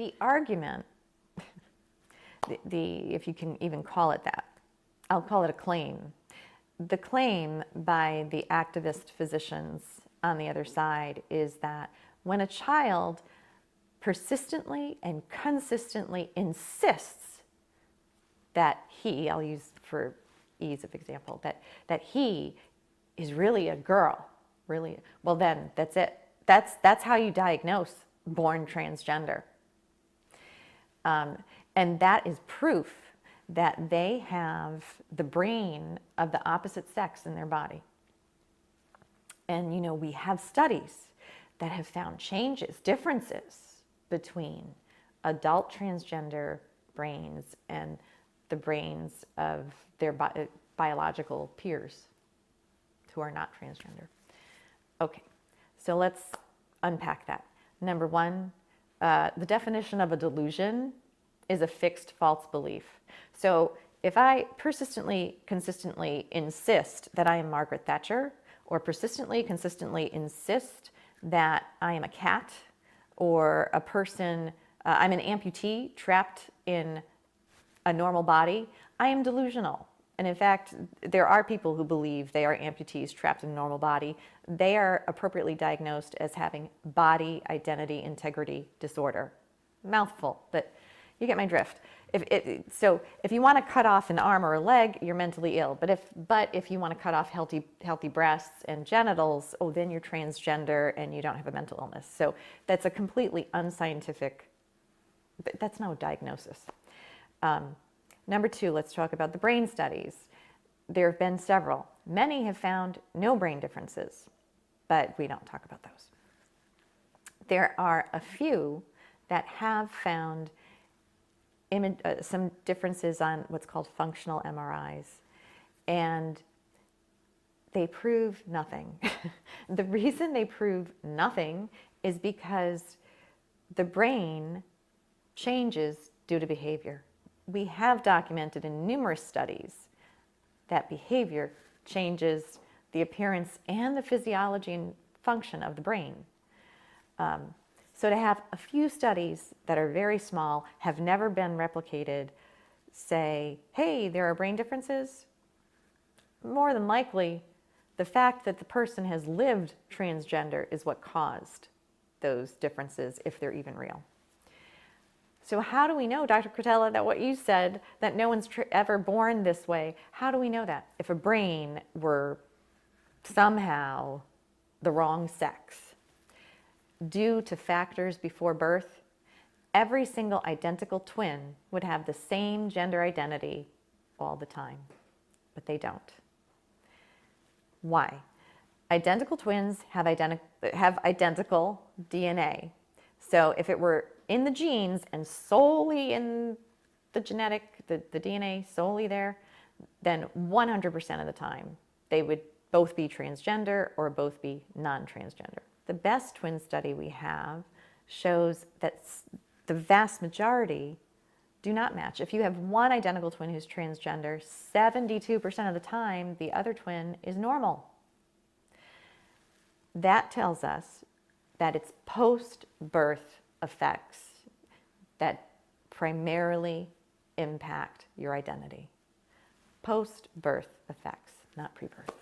The argument, if you can even call it that, I'll call it a claim. The claim by the activist physicians on the other side is that when a child persistently and consistently insists that he, I'll use for ease of example, that he is really a girl, really, well then that's it. That's how you diagnose born transgender. And that is proof that they have the brain of the opposite sex in their body. And you know, we have studies that have found changes, differences between adult transgender brains and the brains of their biological peers who are not transgender. Okay, so let's unpack that. Number one, the definition of a delusion is a fixed false belief. So if I persistently, consistently insist that I am Margaret Thatcher, or persistently, consistently insist that I am a cat, or a person, I'm an amputee trapped in a normal body, I am delusional. And in fact, there are people who believe they are amputees trapped in a normal body. They are appropriately diagnosed as having body identity integrity disorder. Mouthful, but you get my drift. So if you want to cut off an arm or a leg, you're mentally ill. But if you want to cut off healthy breasts and genitals, oh, then you're transgender and you don't have a mental illness. So that's a completely unscientific, that's no diagnosis. Number two, let's talk about the brain studies. There have been several. Many have found no brain differences, but we don't talk about those. There are a few that have found some differences on what's called functional MRIs, and they prove nothing. The reason they prove nothing is because the brain changes due to behavior. We have documented in numerous studies that behavior changes the appearance and the physiology and function of the brain. So to have a few studies that are very small, have never been replicated, say, hey, there are brain differences, more than likely, the fact that the person has lived transgender is what caused those differences, if they're even real. So how do we know, Dr. Cretella, that what you said, that no one's ever born this way, how do we know that? If a brain were somehow the wrong sex, due to factors before birth, every single identical twin would have the same gender identity all the time, but they don't. Why? Identical twins have identical DNA. So if it were in the genes and solely in the genetic, the DNA solely there, then 100% of the time they would both be transgender or both be non-transgender. The best twin study we have shows that the vast majority do not match. If you have one identical twin who's transgender, 72% of the time the other twin is normal. That tells us that it's post-birth effects that primarily impact your identity. Post-birth effects, not pre-birth.